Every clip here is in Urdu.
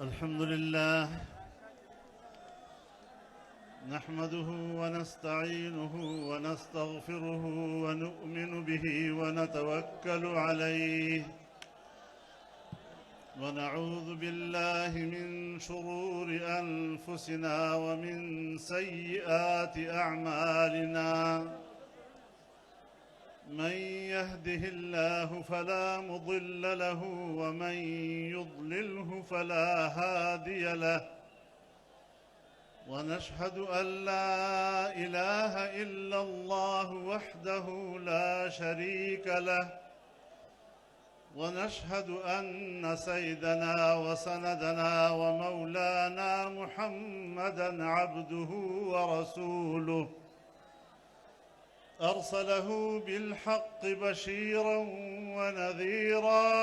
الحمد لله نحمده ونستعينه ونستغفره ونؤمن به ونتوكل عليه ونعوذ بالله من شرور أنفسنا ومن سيئات أعمالنا من يهده الله فلا مضل له ومن يضلله فلا هادي له ونشهد أن لا إله إلا الله وحده لا شريك له ونشهد أن سيدنا وسندنا ومولانا محمدًا عبده ورسوله أرسله بالحق بشيرًا ونذيرًا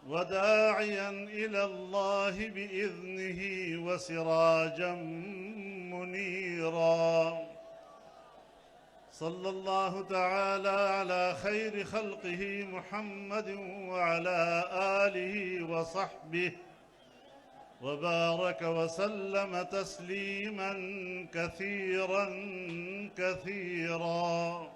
وداعيًا إلى الله بإذنه وسراجًا منيرًا صلى الله تعالى على خير خلقه محمد وعلى آله وصحبه وبارك وسلم تسليماً كثيراً كثيراً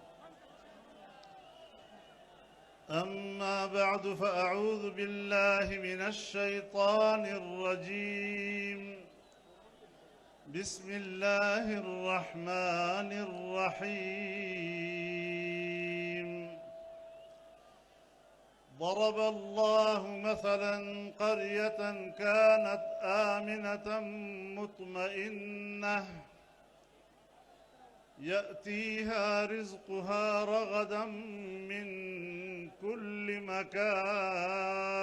أما بعد فأعوذ بالله من الشيطان الرجيم بسم الله الرحمن الرحيم ضرب الله مثلاً قرية كانت آمنة مطمئنة يأتيها رزقها رغداً من كل مكان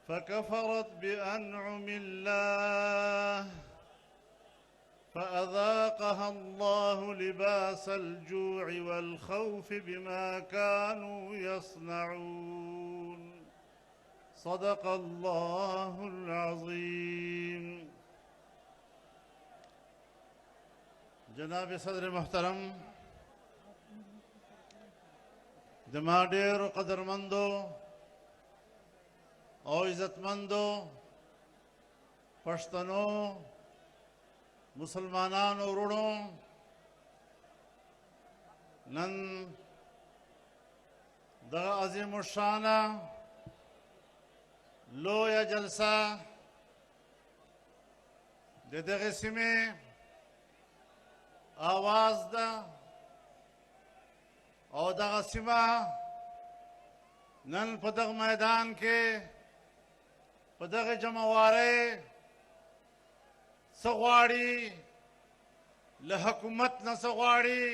فكفرت بأنعم الله فأذاقها الله لباس الجوع والخوف بما كانوا يصنعون صدق الله العظيم. جناب صدر محترم، زما ډېر قدرمندو او عزتمندو پښتنو مسلمانانو وروڼو، نن دغه عظیم الشانه لویه جلسه د دغې سیمې آواز ده او دغه سیمه نن په دغه میدان کې په دغه جمعوارۍ څه غواړي، له حکومت نه څه غواړي،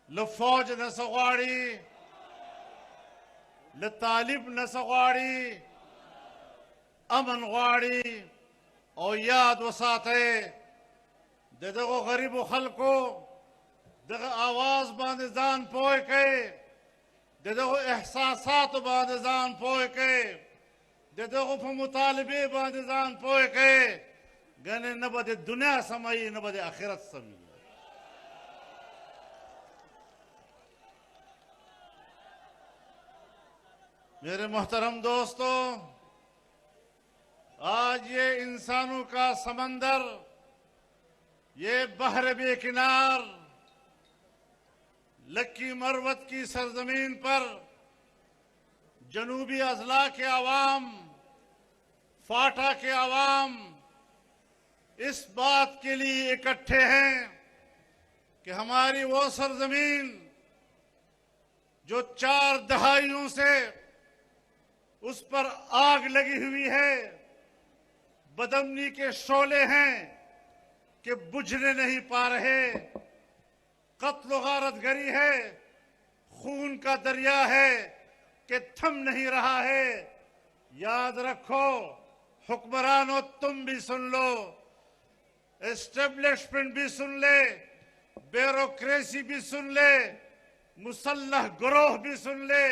له فوج نه څه غواړي، له طالب نه څه غواړي، امن غواړي. او یاد وساتئ د دغو غریبو خلکو دغه آواز باندې ځان پوه کړئ، د دغو احساساتو باندې ځان پوه کړئ، د دغو په مطالبې باندې ځان پوه کړئ، ګنې نه به د دنیا سموي نه به د آخرت سموي. میرے محترم دوستو، آج یہ انسانوں کا سمندر، یہ بحر بے کنار لکی مروت کی سرزمین پر جنوبی اضلاع کے عوام، فاٹا کے عوام اس بات کے لیے اکٹھے ہیں کہ ہماری وہ سرزمین جو 4 دہائیوں سے اس پر آگ لگی ہوئی ہے، بدامنی کے شعلے ہیں کہ بجھنے نہیں پا رہے، قتل و غارت گری ہے، خون کا دریا ہے کہ تھم نہیں رہا ہے. یاد رکھو حکمرانوں، تم بھی سن لو، اسٹیبلشمنٹ بھی سن لے، بیوروکریسی بھی سن لے، مسلح گروہ بھی سن لے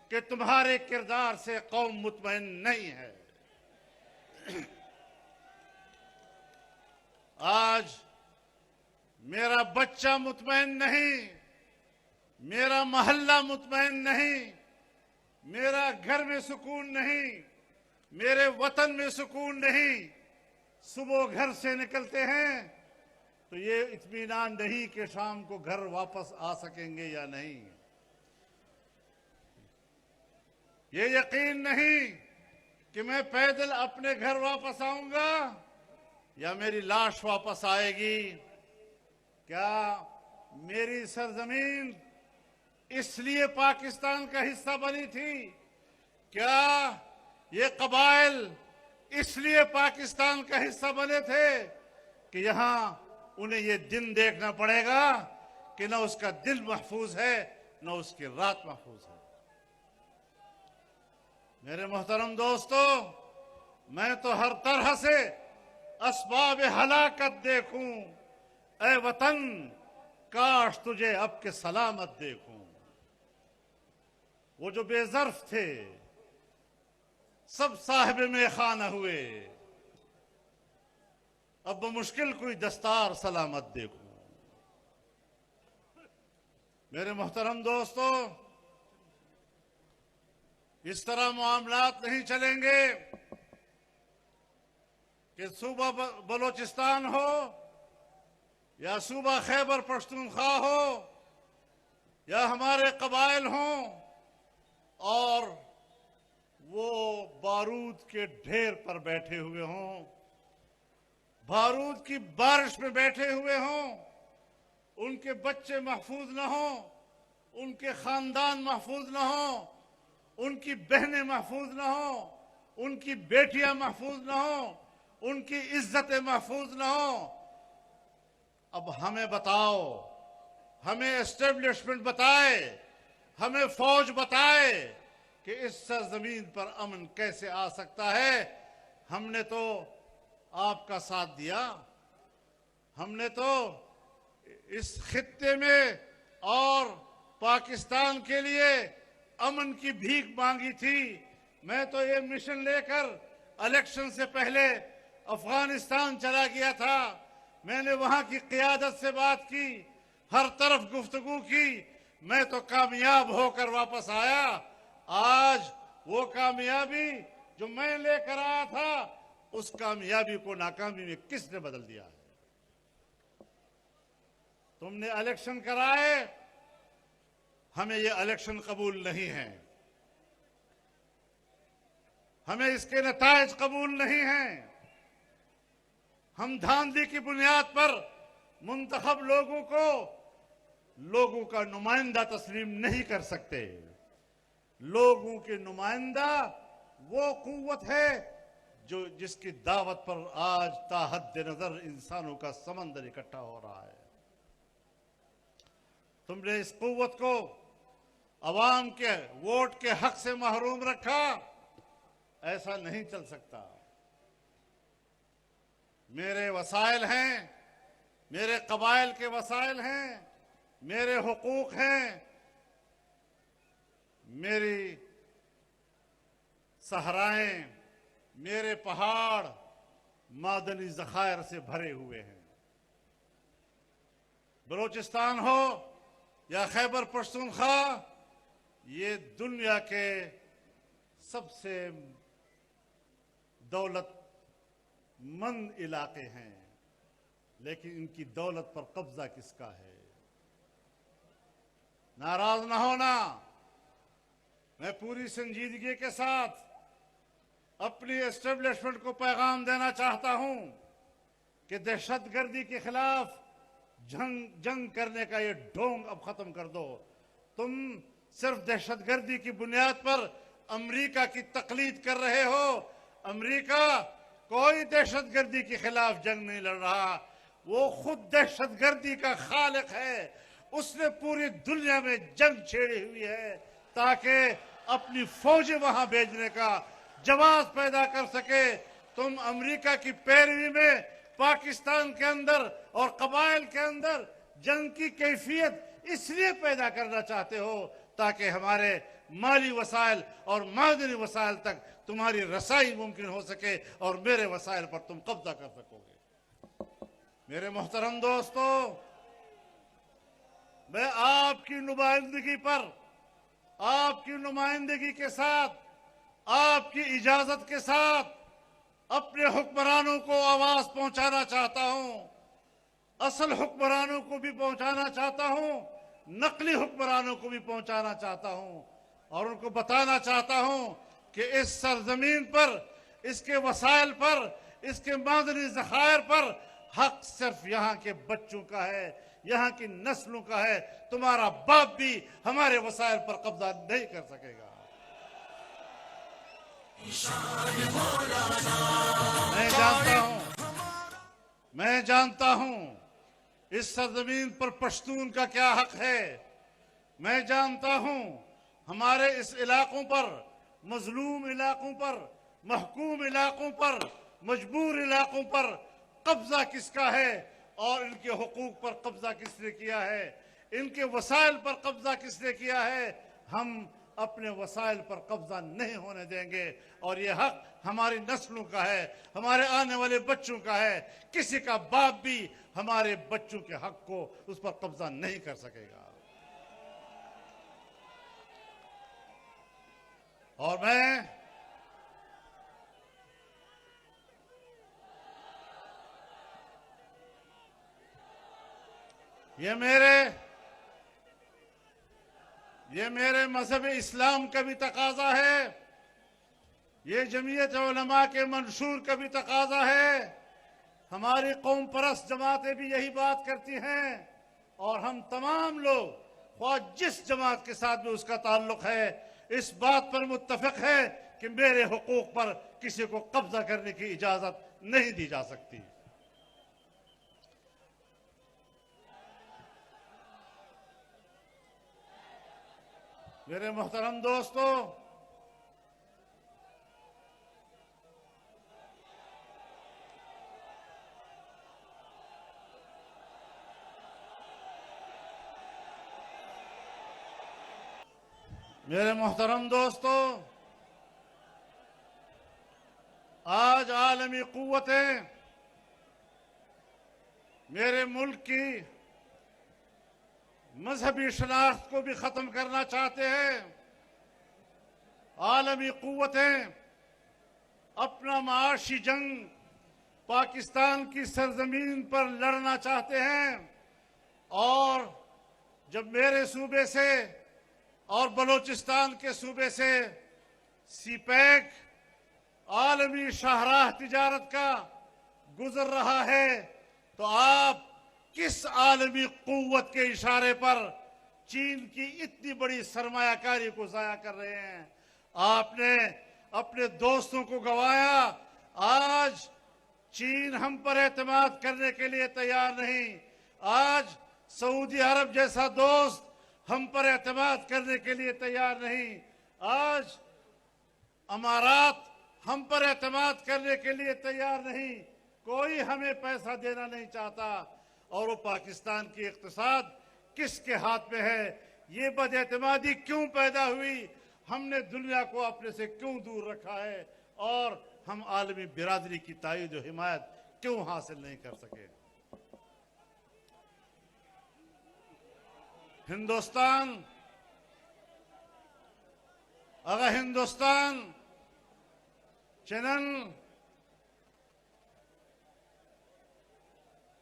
کہ تمہارے کردار سے قوم مطمئن نہیں ہے. آج میرا بچہ مطمئن نہیں، میرا محلہ مطمئن نہیں، میرا گھر میں سکون نہیں، میرے وطن میں سکون نہیں، صبح گھر سے نکلتے ہیں تو یہ اطمینان نہیں کہ شام کو گھر واپس آ سکیں گے یا نہیں، یہ یقین نہیں کہ میں پیدل اپنے گھر واپس آؤں گا یا میری لاش واپس آئے گی۔ کیا میری سرزمین اس لیے پاکستان کا حصہ بنی تھی؟ کیا یہ قبائل اس لیے پاکستان کا حصہ بنے تھے کہ یہاں انہیں یہ دن دیکھنا پڑے گا کہ نہ اس کا دل محفوظ ہے نہ اس کی رات محفوظ ہے؟ میرے محترم دوستو، میں تو ہر طرح سے اسباب ہلاکت دیکھوں، اے وطن کاش تجھے اب کے سلامت دیکھوں۔ وہ جو بے ظرف تھے سب صاحب میخانہ ہوئے، اب بمشکل کوئی دستار سلامت دیکھوں۔ میرے محترم دوستو، اس طرح معاملات نہیں چلیں گے کہ صوبہ بلوچستان ہو یا صوبہ خیبر پختونخوا ہو یا ہمارے قبائل ہوں اور وہ بارود کے ڈھیر پر بیٹھے ہوئے ہوں، بارود کی بارش میں بیٹھے ہوئے ہوں، ان کے بچے محفوظ نہ ہوں، ان کے خاندان محفوظ نہ ہوں، ان کی بہنیں محفوظ نہ ہوں، ان کی بیٹیاں محفوظ نہ ہوں، ان کی عزتیں محفوظ نہ ہوں۔ اب ہمیں بتاؤ، ہمیں اسٹیبلشمنٹ بتائے، ہمیں فوج بتائے کہ اس سرزمین پر امن کیسے آ سکتا ہے۔ ہم نے تو آپ کا ساتھ دیا، ہم نے تو اس خطے میں اور پاکستان کے لیے امن کی بھیک مانگی تھی۔ میں تو یہ مشن لے کر الیکشن سے پہلے افغانستان چلا گیا تھا، میں نے وہاں کی قیادت سے بات کی، ہر طرف گفتگو کی، میں تو کامیاب ہو کر واپس آیا۔ آج وہ کامیابی جو میں لے کر آیا تھا، اس کامیابی کو ناکامی میں کس نے بدل دیا ہے؟ تم نے الیکشن کرائے، ہمیں یہ الیکشن قبول نہیں ہے، ہمیں اس کے نتائج قبول نہیں ہیں۔ ہم دھاندلی کی بنیاد پر منتخب لوگوں کا نمائندہ تسلیم نہیں کر سکتے۔ لوگوں کے نمائندہ وہ قوت ہے جس کی دعوت پر آج تا حد نظر انسانوں کا سمندر اکٹھا ہو رہا ہے۔ تم نے اس قوت کو عوام کے ووٹ کے حق سے محروم رکھا، ایسا نہیں چل سکتا۔ میرے وسائل ہیں، میرے قبائل کے وسائل ہیں، میرے حقوق ہیں، میری صحرائیں، میرے پہاڑ معدنی ذخائر سے بھرے ہوئے ہیں۔ بلوچستان ہو یا خیبر پختونخوا، یہ دنیا کے سب سے دولت مند علاقے ہیں، لیکن ان کی دولت پر قبضہ کس کا ہے؟ ناراض نہ ہونا، میں پوری سنجیدگی کے ساتھ اپنی اسٹیبلشمنٹ کو پیغام دینا چاہتا ہوں کہ دہشت گردی کے خلاف جنگ کرنے کا یہ ڈھونگ اب ختم کر دو۔ تم صرف دہشت گردی کی بنیاد پر امریکہ کی تقلید کر رہے ہو۔ امریکہ کوئی دہشت گردی کے خلاف جنگ نہیں لڑ رہا، وہ خود دہشت گردی کا خالق ہے۔ اس نے پوری دنیا میں جنگ چھیڑی ہوئی ہے تاکہ اپنی فوجیں وہاں بھیجنے کا جواز پیدا کر سکے۔ تم امریکہ کی پیروی میں پاکستان کے اندر اور قبائل کے اندر جنگ کی کیفیت اس لیے پیدا کرنا چاہتے ہو تاکہ ہمارے مالی وسائل اور معدنی وسائل تک تمہاری رسائی ممکن ہو سکے اور میرے وسائل پر تم قبضہ کر سکو گے۔ میرے محترم دوستو، میں آپ کی نمائندگی پر، آپ کی نمائندگی کے ساتھ، آپ کی اجازت کے ساتھ اپنے حکمرانوں کو آواز پہنچانا چاہتا ہوں، اصل حکمرانوں کو بھی پہنچانا چاہتا ہوں، نقلی حکمرانوں کو بھی پہنچانا چاہتا ہوں، اور ان کو بتانا چاہتا ہوں کہ اس سرزمین پر، اس کے وسائل پر، اس کے معدنی ذخائر پر حق صرف یہاں کے بچوں کا ہے، یہاں کی نسلوں کا ہے۔ تمہارا باپ بھی ہمارے وسائل پر قبضہ نہیں کر سکے گا۔ میں جانتا ہوں اس سرزمین پر پشتون کا کیا حق ہے۔ میں جانتا ہوں ہمارے اس علاقوں پر، مظلوم علاقوں پر، محکوم علاقوں پر، مجبور علاقوں پر قبضہ کس کا ہے، اور ان کے حقوق پر قبضہ کس نے کیا ہے، ان کے وسائل پر قبضہ کس نے کیا ہے۔ ہم اپنے وسائل پر قبضہ نہیں ہونے دیں گے، اور یہ حق ہماری نسلوں کا ہے، ہمارے آنے والے بچوں کا ہے۔ کسی کا باپ بھی ہمارے بچوں کے حق کو اس پر قبضہ نہیں کر سکے گا۔ اور یہ میرے مذہب اسلام کا بھی تقاضا ہے، یہ جمعیت علماء کے منشور کا بھی تقاضا ہے۔ ہماری قوم پرست جماعتیں بھی یہی بات کرتی ہیں، اور ہم تمام لوگ، خواہ جس جماعت کے ساتھ بھی اس کا تعلق ہے، اس بات پر متفق ہے کہ میرے حقوق پر کسی کو قبضہ کرنے کی اجازت نہیں دی جا سکتی۔ میرے محترم دوستو، آج عالمی قوتیں میرے ملک کی مذہبی شناخت کو بھی ختم کرنا چاہتے ہیں۔ عالمی قوتیں اپنا معاشی جنگ پاکستان کی سرزمین پر لڑنا چاہتے ہیں، اور جب میرے صوبے سے اور بلوچستان کے صوبے سے سی پیک عالمی شاہراہ تجارت کا گزر رہا ہے، تو آپ کس عالمی قوت کے اشارے پر چین کی اتنی بڑی سرمایہ کاری کو ضائع کر رہے ہیں؟ آپ نے اپنے دوستوں کو گوایا۔ آج چین ہم پر اعتماد کرنے کے لیے تیار نہیں، آج سعودی عرب جیسا دوست ہم پر اعتماد کرنے کے لیے تیار نہیں، آج امارات ہم پر اعتماد کرنے کے لیے تیار نہیں، کوئی ہمیں پیسہ دینا نہیں چاہتا۔ اور وہ پاکستان کی اقتصاد کس کے ہاتھ میں ہے؟ یہ بد اعتمادی کیوں پیدا ہوئی؟ ہم نے دنیا کو اپنے سے کیوں دور رکھا ہے؟ اور ہم عالمی برادری کی تائید و حمایت کیوں حاصل نہیں کر سکے؟ اگر ہندوستان چنن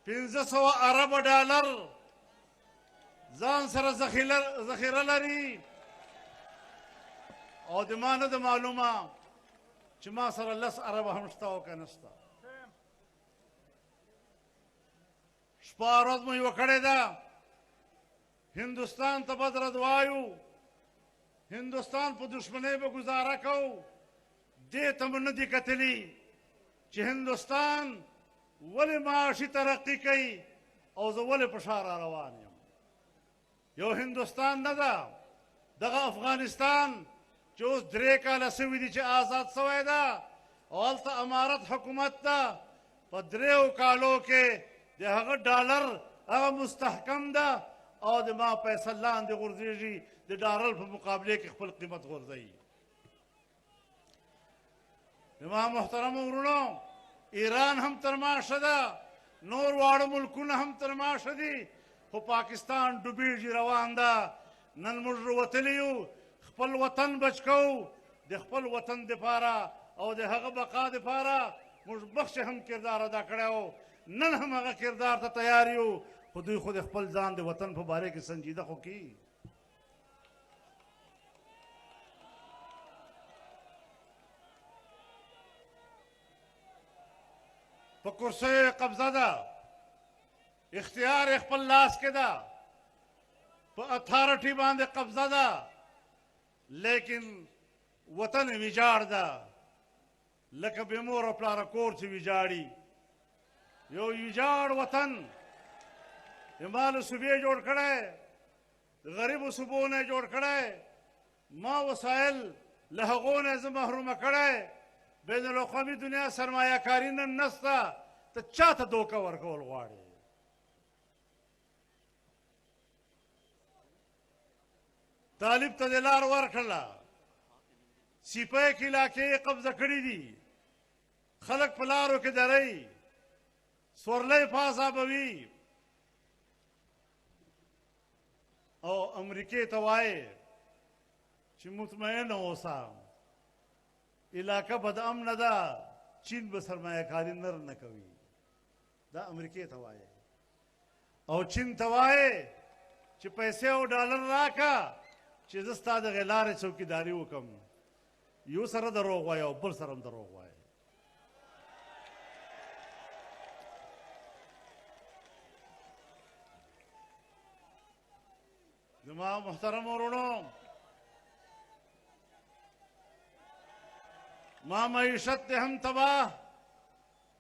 500 ارب ڈالر ځان سره ذخیره لري، او د ما نه د معلومه چې ما سره 10 ارب هم شته او که نشته. شپه ورځ مو یوه کړې ده، هندوستان ته به درد وایو، هندوستان په دشمنۍ به ګزاره کوو، دې ته مو نه دي کتلي چې هندوستان ولې معاشي ترقي کوي او زه ولې په شا را روان یم. یو هندوستان نه ده، دغه افغانستان چې اوس 3 کاله سوي دي چې آزاد سوی ده، او هلته امارت حکومت ده. په 3 کالو کې د هغه ډالر هغه مستحکم ده، او د ما پیسه لاندې غورځېږي، د ډالر په مقابله کې خپل قیمت غورځوي. زما محترمو ورونو، ایران هم تر ما ښه ده، نور واړه ملکونه هم تر ما ښه دي، خو پاکستان ډوبېږي روان ده. نن موږ وتلي یو خپل وطن بچ کوو، د خپل وطن دپاره او د هغه بقا دپاره موږ بخش هم کردار ادا کړی و. نن هم هغه کردار ته تیار یو، خو دوی خو د خپل ځان د وطن په باره کې سنجیده خو کی. په کرسیو قبضه ده، اختیار خپل لاس کې ده، په اتھارټي باندې قبضه ده، لیکن وطن ویجاړ ده لکه بې موره پلاره کور چې ویجاړي. یو ویجاړ وطن همالو صوبې جوړ کړی، غریبو صوبو نه جوړ کړی، ما وسایل له هغو نه زه محرومه کړی. بین الاقوامي دنیا سرمایه کاري نن نسته، ته چا ته دوکه ورکول غواړې؟ طالب ته دې لار ورکړله، سیپیک علاقې یې قبضه کړي دي، خلک په لارو کې دروي، سورلی په عذابوي، او امریکې ته وایي چې مطمئن اوسه، علاقه بد امنه ده، چین به سرمایه کاري نر نه کوي. دا امریکې ته وایي. او چین ته وایي چې پیسې او ډالر راکه چې زه ستا دغې لارې چوکیداري وکړم. یو سره دروغ وایي او بل سره هم دروغ وایي. زما محترم ورونو، ماں معیشت نے ہم تباہ،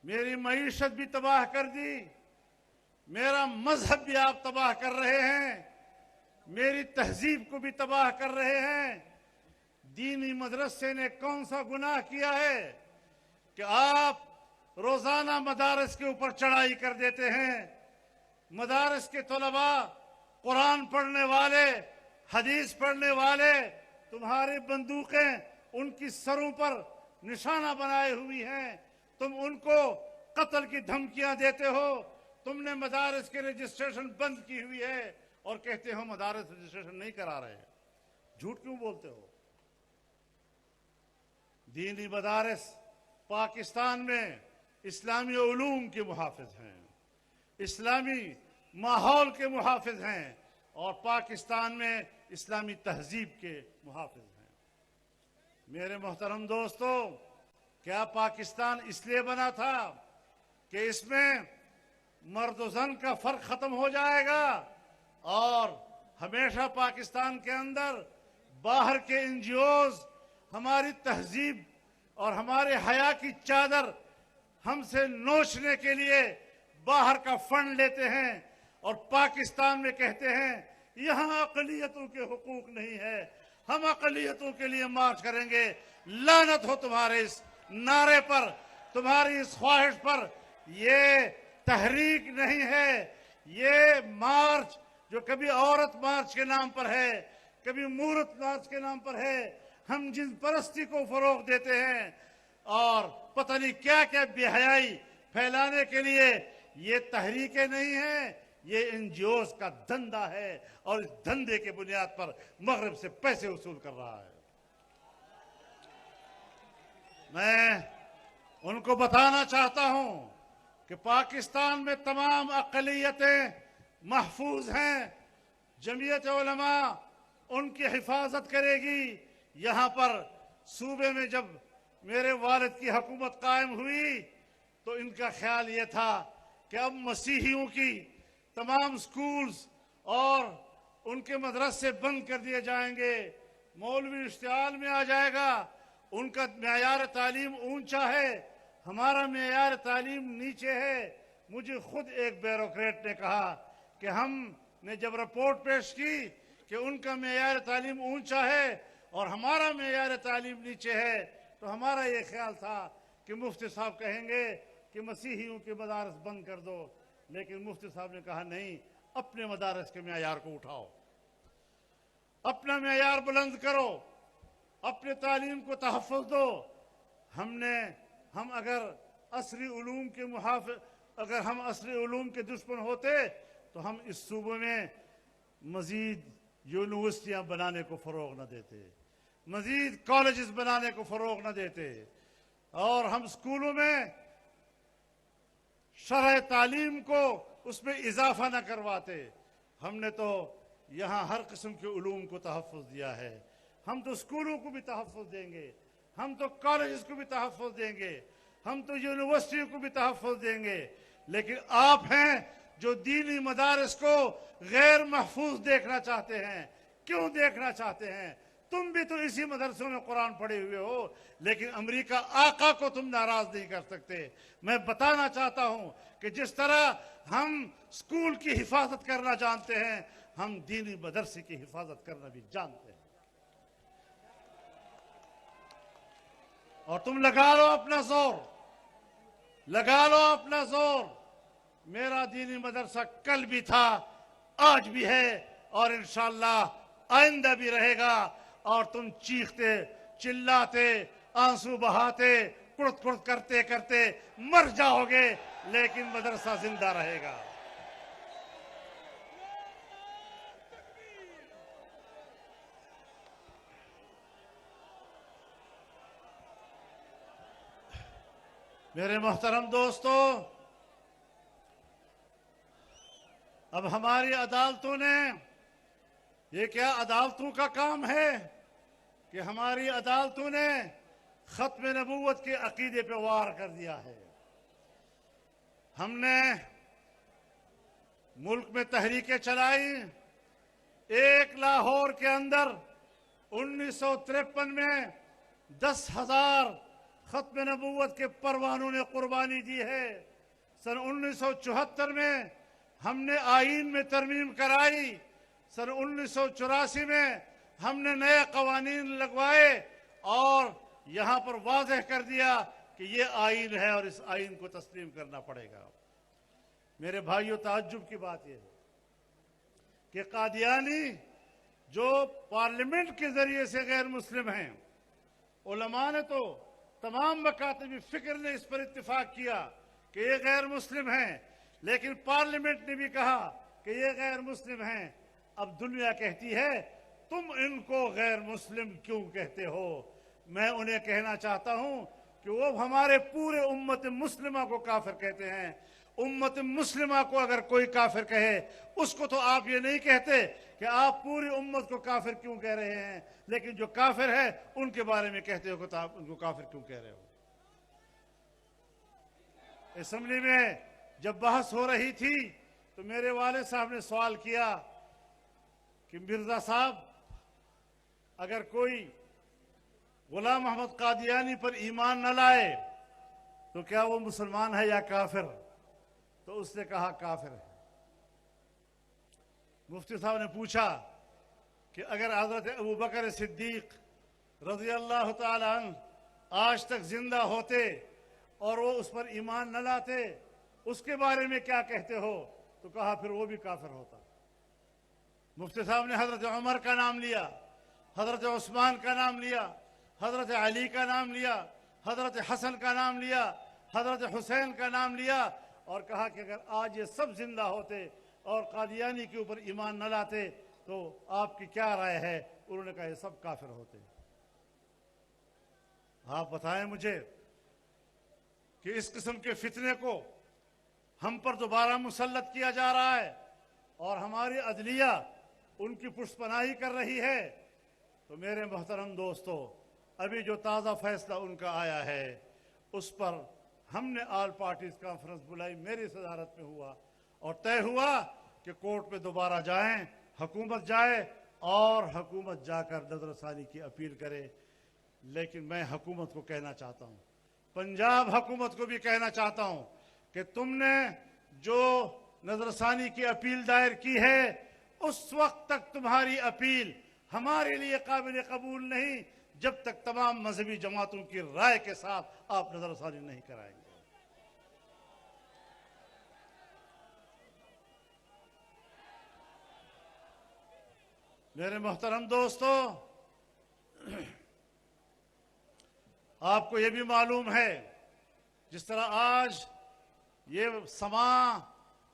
میری معیشت بھی تباہ کر دی، میرا مذہب بھی آپ تباہ کر رہے ہیں، میری تہذیب کو بھی تباہ کر رہے ہیں. دینی مدرسے نے کون سا گناہ کیا ہے کہ آپ روزانہ مدارس کے اوپر چڑھائی کر دیتے ہیں؟ مدارس کے طلباء، قرآن پڑھنے والے، حدیث پڑھنے والے، تمہاری بندوقیں ان کی سروں پر نشانہ بنائے ہوئی ہیں، تم ان کو قتل کی دھمکیاں دیتے ہو. تم نے مدارس کے رجسٹریشن بند کی ہوئی ہے اور کہتے ہو مدارس رجسٹریشن نہیں کرا رہے. جھوٹ کیوں بولتے ہو؟ دینی مدارس پاکستان میں اسلامی علوم کے محافظ ہیں، اسلامی ماحول کے محافظ ہیں، اور پاکستان میں اسلامی تہذیب کے محافظ ہیں. میرے محترم دوستو، کیا پاکستان اس لیے بنا تھا کہ اس میں مرد و زن کا فرق ختم ہو جائے گا اور ہمیشہ پاکستان کے اندر باہر کے این جی اوز ہماری تہذیب اور ہمارے حیا کی چادر ہم سے نوچنے کے لیے باہر کا فنڈ لیتے ہیں اور پاکستان میں کہتے ہیں یہاں اقلیتوں کے حقوق نہیں ہے، ہم اقلیتوں کے لیے مارچ کریں گے. لعنت ہو تمہارے اس نعرے پر، تمہاری اس خواہش پر. یہ تحریک نہیں ہے، یہ مارچ جو کبھی عورت مارچ کے نام پر ہے، کبھی مورت مارچ کے نام پر ہے، ہم جن پرستی کو فروغ دیتے ہیں اور پتہ نہیں کیا کیا بے حیائی پھیلانے کے لیے، یہ تحریکیں نہیں ہیں، یہ این جی اوز کا دھندا ہے اور اس دھندے کے بنیاد پر مغرب سے پیسے وصول کر رہا ہے. میں ان کو بتانا چاہتا ہوں کہ پاکستان میں تمام اقلیتیں محفوظ ہیں، جمعیت علماء ان کی حفاظت کرے گی. یہاں پر صوبے میں جب میرے والد کی حکومت قائم ہوئی تو ان کا خیال یہ تھا کہ اب مسیحیوں کی تمام سکولز اور ان کے مدرسے بند کر دیے جائیں گے، مولوی اشتعال میں آ جائے گا. ان کا معیار تعلیم اونچا ہے، ہمارا معیار تعلیم نیچے ہے. مجھے خود ایک بیوروکریٹ نے کہا کہ ہم نے جب رپورٹ پیش کی کہ ان کا معیار تعلیم اونچا ہے اور ہمارا معیار تعلیم نیچے ہے، تو ہمارا یہ خیال تھا کہ مفتی صاحب کہیں گے کہ مسیحیوں کے مدارس بند کر دو. لیکن مفتی صاحب نے کہا نہیں، اپنے مدارس کے معیار کو اٹھاؤ، اپنا معیار بلند کرو، اپنے تعلیم کو تحفظ دو. ہم اگر عصری علوم کے محافظ، اگر ہم عصری علوم کے دشمن ہوتے تو ہم اس صوبے میں مزید یونیورسٹیاں بنانے کو فروغ نہ دیتے، مزید کالجز بنانے کو فروغ نہ دیتے، اور ہم اسکولوں میں شرح تعلیم کو اس میں اضافہ نہ کرواتے۔ ہم نے تو یہاں ہر قسم کے علوم کو تحفظ دیا ہے۔ ہم تو اسکولوں کو بھی تحفظ دیں گے، ہم تو کالجز کو بھی تحفظ دیں گے، ہم تو یونیورسٹیوں کو بھی تحفظ دیں گے، لیکن آپ ہیں جو دینی مدارس کو غیر محفوظ دیکھنا چاہتے ہیں۔ کیوں دیکھنا چاہتے ہیں؟ تم بھی تو اسی مدرسوں میں قرآن پڑھے ہوئے ہو، لیکن امریکہ آقا کو تم ناراض نہیں کر سکتے۔ میں بتانا چاہتا ہوں کہ جس طرح ہم اسکول کی حفاظت کرنا جانتے ہیں، ہم دینی مدرسے کی حفاظت کرنا بھی جانتے ہیں۔ اور تم لگا لو اپنا زور، لگا لو اپنا زور۔ میرا دینی مدرسہ کل بھی تھا، آج بھی ہے، اور انشاءاللہ آئندہ بھی رہے گا۔ اور تم چیختے، چلاتے، آنسو بہاتے، کڑت کڑت کرتے کرتے مر جاؤ گے، لیکن مدرسہ زندہ رہے گا۔ میرے محترم دوستو، اب ہماری عدالتوں نے، یہ کیا عدالتوں کا کام ہے کہ ہماری عدالتوں نے ختم نبوت کے عقیدے پہ وار کر دیا ہے۔ ہم نے ملک میں تحریکیں چلائی۔ ایک لاہور کے اندر 1953 میں 10,000 ختم نبوت کے پروانوں نے قربانی دی ہے۔ سن 1974 میں ہم نے آئین میں ترمیم کرائی۔ سن 1984 میں ہم نے نئے قوانین لگوائے اور یہاں پر واضح کر دیا کہ یہ آئین ہے اور اس آئین کو تسلیم کرنا پڑے گا۔ میرے بھائیوں، تعجب کی بات یہ ہے کہ قادیانی جو پارلیمنٹ کے ذریعے سے غیر مسلم ہیں، علماء نے تو تمام مکاتب فکر نے اس پر اتفاق کیا کہ یہ غیر مسلم ہیں، لیکن پارلیمنٹ نے بھی کہا کہ یہ غیر مسلم ہیں۔ اب دنیا کہتی ہے تم ان کو غیر مسلم کیوں کہتے ہو؟ میں انہیں کہنا چاہتا ہوں کہ وہ ہمارے پورے امت مسلمہ کو کافر کہتے ہیں۔ امت مسلمہ کو اگر کوئی کافر کہے، اس کو تو آپ یہ نہیں کہتے کہ آپ پوری امت کو کافر کیوں کہہ رہے ہیں، لیکن جو کافر ہے ان کے بارے میں کہتے ہو کہ آپ ان کو کافر کیوں کہہ رہے ہو۔ اسمبلی میں جب بحث ہو رہی تھی تو میرے والد صاحب نے سوال کیا کہ مرزا صاحب، اگر کوئی غلام محمد قادیانی پر ایمان نہ لائے تو کیا وہ مسلمان ہے یا کافر؟ تو اس نے کہا کافر ہے۔ مفتی صاحب نے پوچھا کہ اگر حضرت ابوبکر صدیق رضی اللہ تعالی عنہ آج تک زندہ ہوتے اور وہ اس پر ایمان نہ لاتے، اس کے بارے میں کیا کہتے ہو؟ تو کہا پھر وہ بھی کافر ہوتا۔ مفتی صاحب نے حضرت عمر کا نام لیا، حضرت عثمان کا نام لیا، حضرت علی کا نام لیا، حضرت حسن کا نام لیا، حضرت حسین کا نام لیا، اور کہا کہ اگر آج یہ سب زندہ ہوتے اور قادیانی کے اوپر ایمان نہ لاتے تو آپ کی کیا رائے ہے؟ انہوں نے کہا یہ سب کافر ہوتے۔ آپ بتائیں مجھے کہ اس قسم کے فتنے کو ہم پر دوبارہ مسلط کیا جا رہا ہے اور ہماری عدلیہ ان کی پشت پناہی کر رہی ہے، تو میرے محترم دوستو، ابھی جو تازہ فیصلہ ان کا آیا ہے اس پر ہم نے آل پارٹیز کانفرنس بلائی، میری صدارت میں ہوا، اور طے ہوا کہ کورٹ میں دوبارہ جائیں، حکومت جائے اور حکومت جا کر نظر ثانی کی اپیل کرے۔ لیکن میں حکومت کو کہنا چاہتا ہوں، پنجاب حکومت کو بھی کہنا چاہتا ہوں کہ تم نے جو نظر ثانی کی اپیل دائر کی ہے، اس وقت تک تمہاری اپیل ہمارے لیے قابل قبول نہیں جب تک تمام مذہبی جماعتوں کی رائے کے ساتھ آپ نظر ثانی نہیں کرائیں گے۔ میرے محترم دوستو، آپ کو یہ بھی معلوم ہے جس طرح آج یہ سماع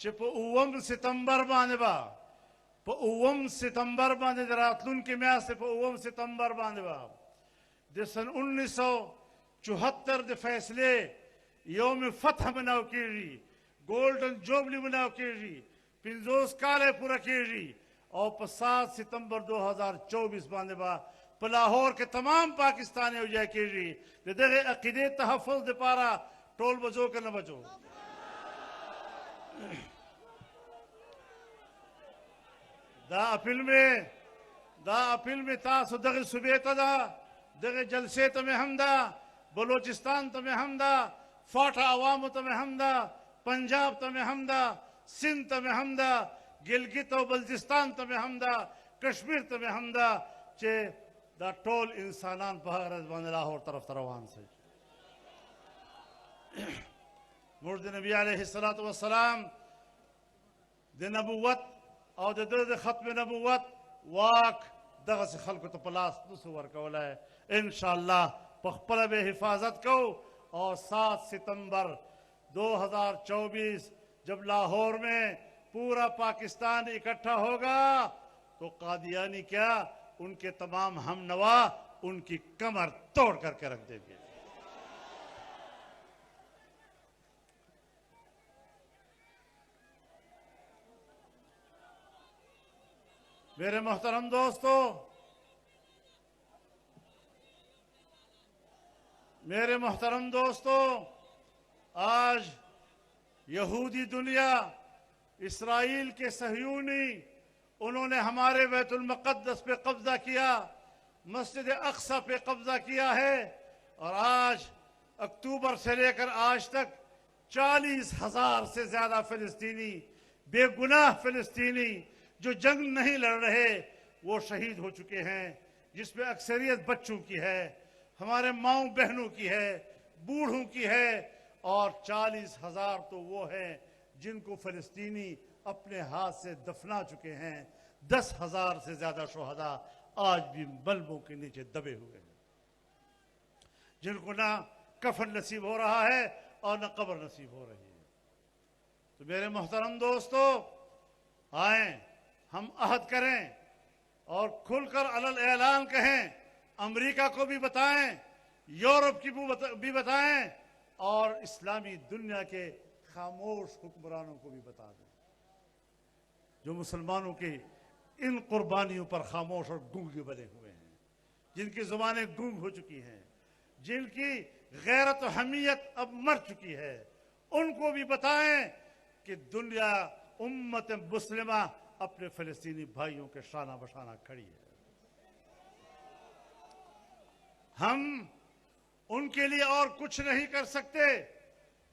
چې په 9 ستمبر باندې په 9 ستمبر باندې راتلون کې میاشتې په 9 ستمبر باندې د سن 1974 د فیصلې یوم فتح مناو کېږي، ګولډن جوبلی مناو کېږي، 50 کاله پوره کېږي او په 7 ستمبر 2024 باندې په لاهور کې تمام پاکستان یو ځای کېږي. د دغه عقیدې تحفظ دپاره ټول بچو که نه بچو؟ دا اپیل میں تاسو دغه صوبې ته ده، دغه جلسې ته مې هم ده، بلوچستان ته مې هم ده، فاټا عوامو ته مې هم ده، پنجاب ته مې هم ده، سندھ ته مې هم ده، ګلګت او بلتستان ته مې هم ده، کشمیر ته مې هم ده چې دا ټول انسانان په هغه ورځ باندې لاهور طرف ته روان شي. موږ د نبي علیه الصلاة والسلام د نبوت او د ختم نبوت واک دغسې خلکو ته په لاس نسو ورکولی. انشاءاللہ په خپله به حفاظت کو اور 7 ستمبر 2024 جب لاہور میں پورا پاکستان اکٹھا ہوگا تو قادیانی کیا ان کے تمام ہم نوا ان کی کمر توڑ کر کے رکھ دیں گے. میرے محترم دوستو، آج یہودی دنیا، اسرائیل کے صہیونی، انہوں نے ہمارے بیت المقدس پہ قبضہ کیا، مسجد اقصی پہ قبضہ کیا ہے، اور آج اکتوبر سے لے کر آج تک 40,000 سے زیادہ فلسطینی، بے گناہ فلسطینی جو جنگ نہیں لڑ رہے وہ شہید ہو چکے ہیں، جس میں اکثریت بچوں کی ہے، ہمارے ماؤں بہنوں کی ہے، بوڑھوں کی ہے، اور 40,000 تو وہ ہیں جن کو فلسطینی اپنے ہاتھ سے دفنا چکے ہیں. 10,000 سے زیادہ شہداء آج بھی ملبوں کے نیچے دبے ہوئے ہیں، جن کو نہ کفن نصیب ہو رہا ہے اور نہ قبر نصیب ہو رہی ہے. تو میرے محترم دوستو، آئیں ہم عہد کریں اور کھل کر علل اعلان کہیں، امریکہ کو بھی بتائیں، یورپ کی بھی بتائیں، اور اسلامی دنیا کے خاموش حکمرانوں کو بھی بتا دیں جو مسلمانوں کی ان قربانیوں پر خاموش اور گونگے بنے ہوئے ہیں، جن کی زبانیں گونگ ہو چکی ہیں، جن کی غیرت و حمیت اب مر چکی ہے. ان کو بھی بتائیں کہ دنیا امت مسلمہ اپنے فلسطینی بھائیوں کے شانہ بشانہ کھڑی ہے. ہم ان کے لیے اور کچھ نہیں کر سکتے،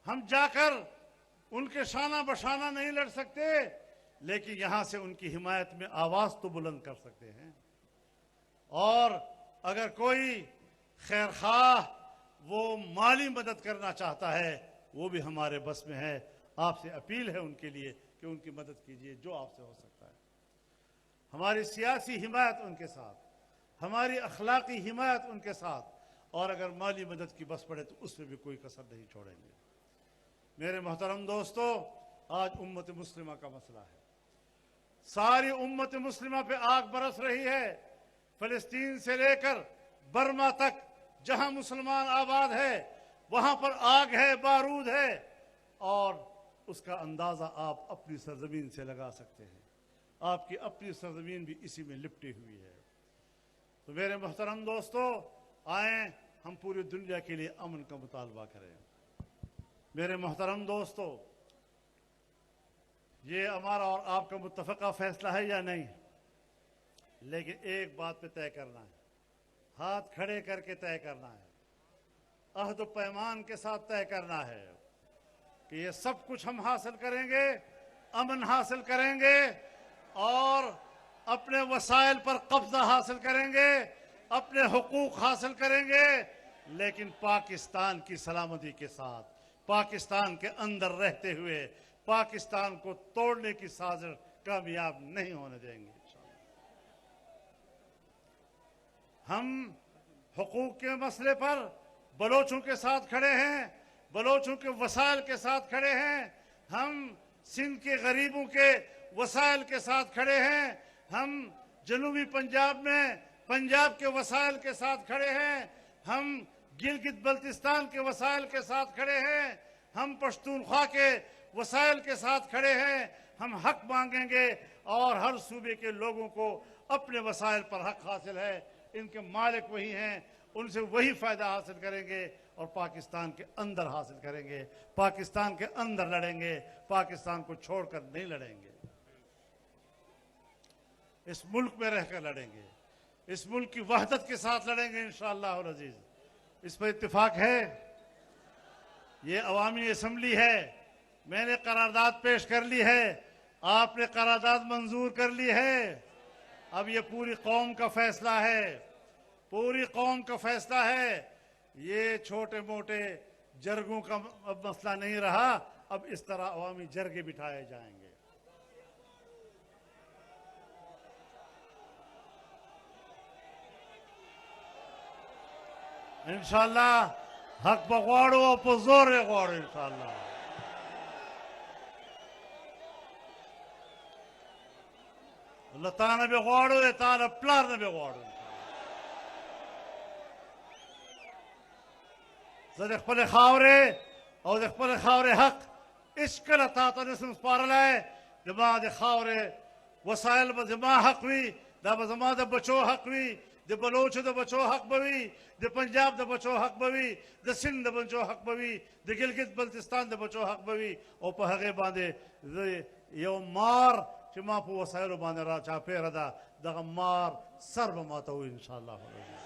ہم جا کر ان کے شانہ بشانہ نہیں لڑ سکتے، لیکن یہاں سے ان کی حمایت میں آواز تو بلند کر سکتے ہیں. اور اگر کوئی خیرخواہ وہ مالی مدد کرنا چاہتا ہے وہ بھی ہمارے بس میں ہے. آپ سے اپیل ہے ان کے لیے کہ ان کی مدد کیجئے جو آپ سے ہو سکتا ہے. ہماری سیاسی حمایت ان کے ساتھ، ہماری اخلاقی حمایت ان کے ساتھ، اور اگر مالی مدد کی بس پڑے تو اس میں بھی کوئی کسر نہیں چھوڑیں گے. میرے محترم دوستو، آج امت مسلمہ کا مسئلہ ہے. ساری امت مسلمہ پہ آگ برس رہی ہے. فلسطین سے لے کر برما تک جہاں مسلمان آباد ہے وہاں پر آگ ہے، بارود ہے، اور اس کا اندازہ آپ اپنی سرزمین سے لگا سکتے ہیں. آپ کی اپنی سرزمین بھی اسی میں لپٹی ہوئی ہے. تو میرے محترم دوستو، آئیں ہم پوری دنیا کے لیے امن کا مطالبہ کریں. میرے محترم دوستو، یہ ہمارا اور آپ کا متفقہ فیصلہ ہے یا نہیں، لیکن ایک بات پہ طے کرنا ہے، ہاتھ کھڑے کر کے طے کرنا ہے، عہد و پیمان کے ساتھ طے کرنا ہے کہ یہ سب کچھ ہم حاصل کریں گے، امن حاصل کریں گے، اور اپنے وسائل پر قبضہ حاصل کریں گے، اپنے حقوق حاصل کریں گے، لیکن پاکستان کی سلامتی کے ساتھ، پاکستان کے اندر رہتے ہوئے پاکستان کو توڑنے کی سازش کامیاب نہیں ہونے دیں گے انشاءاللہ۔ ہم حقوق کے مسئلے پر بلوچوں کے ساتھ کھڑے ہیں، بلوچوں کے وسائل کے ساتھ کھڑے ہیں، ہم سندھ کے غریبوں کے وسائل کے ساتھ کھڑے ہیں، ہم جنوبی پنجاب میں پنجاب کے وسائل کے ساتھ کھڑے ہیں، ہم گلگت بلتستان کے وسائل کے ساتھ کھڑے ہیں، ہم پشتونخوا کے وسائل کے ساتھ کھڑے ہیں۔ ہم حق مانگیں گے اور ہر صوبے کے لوگوں کو اپنے وسائل پر حق حاصل ہے، ان کے مالک وہی ہیں، ان سے وہی فائدہ حاصل کریں گے اور پاکستان کے اندر حاصل کریں گے، پاکستان کے اندر لڑیں گے، پاکستان کو چھوڑ کر نہیں لڑیں گے، اس ملک میں رہ کر لڑیں گے، اس ملک کی وحدت کے ساتھ لڑیں گے انشاءاللہ العزیز۔ اس پر اتفاق ہے، یہ عوامی اسمبلی ہے، میں نے قرارداد پیش کر لی ہے، آپ نے قرارداد منظور کر لی ہے، اب یہ پوری قوم کا فیصلہ ہے، پوری قوم کا فیصلہ ہے، یہ چھوٹے موٹے جرگوں کا اب مسئلہ نہیں رہا، اب اس طرح عوامی جرگے بٹھائے جائیں گے۔ انشاءاللہ حق بغواړو او په زور یې غواړو انشاءاللہ۔ الله تعالی به غواړو، تعالی پلار نه به غواړو۔ زه د خپل خاورې او د خپل خاورې حق هیڅکله تا ته نسم سپارلی، زما د خاورې وسایل به زما حق وي، دا به زما د بچو حق وي، د بلوچو د بچو حق به وي، د پنجاب د بچو حق به وي، د سند د بچو حق به وي، د ګلګت بلتستان د بچو حق به وي، او په هغې باندې زه یو مار چې ما په وسایلو باندې را چاپېره ده، دغه مار سر به ماتوو انشاءالله العزیز۔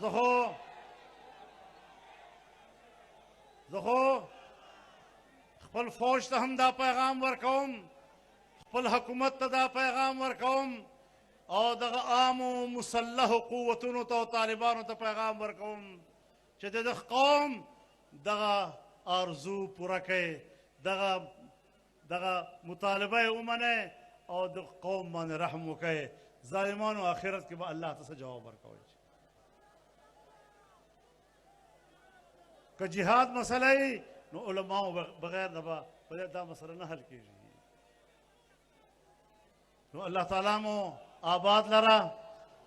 زه خو خپل فوج ته هم دا پیغام ورکوم، خپل حکومت ته دا پیغام ورکوم، او دغه عامو مسلحو قوتونو ته او طالبانو ته پیغام ورکوم چې د قوم دغه آرزو پوره کړئ، دغه مطالبه یې ومنئ او د قوم باندې رحم وکړئ، ظالمانو آخرت کې به الله ته څه جواب ورکوئ۔ که جهاد مسئله ای نو علماء بغیر نه به دا مسئله نه حل کیږي، نو الله تعالی مو آباد لره،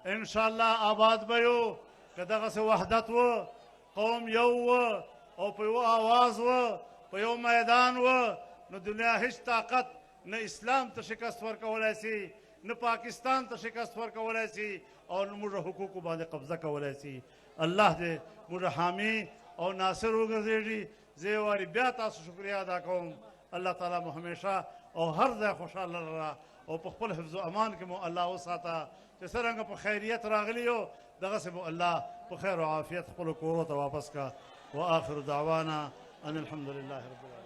انشاءالله آباد به یو، که دغسې وحدت و، قوم یو و او په یو آواز و، په یو میدان و، نو دنیا هیڅ طاقت نه اسلام ته شکست ورکولی سي، نه پاکستان ته شکست ورکولی سي، او نه موږ حقوقو باندې قبضه کولی سي۔ الله دې موږ حامی او ناصر وګرځېږي۔ زه یو وارې بیا تاسو شکریه ادا کوم، الله تعالی مو همیشه او هر ځای خوشحاله لره او په خپل حفظ و امان کې مو الله وساته، چې څرنګه په خیریت راغلي یو دغسې مو الله په خیر و عافیت خپلو کورو ته واپس کا۔ وآخر دعوانا ان الحمد لله رب العالمین۔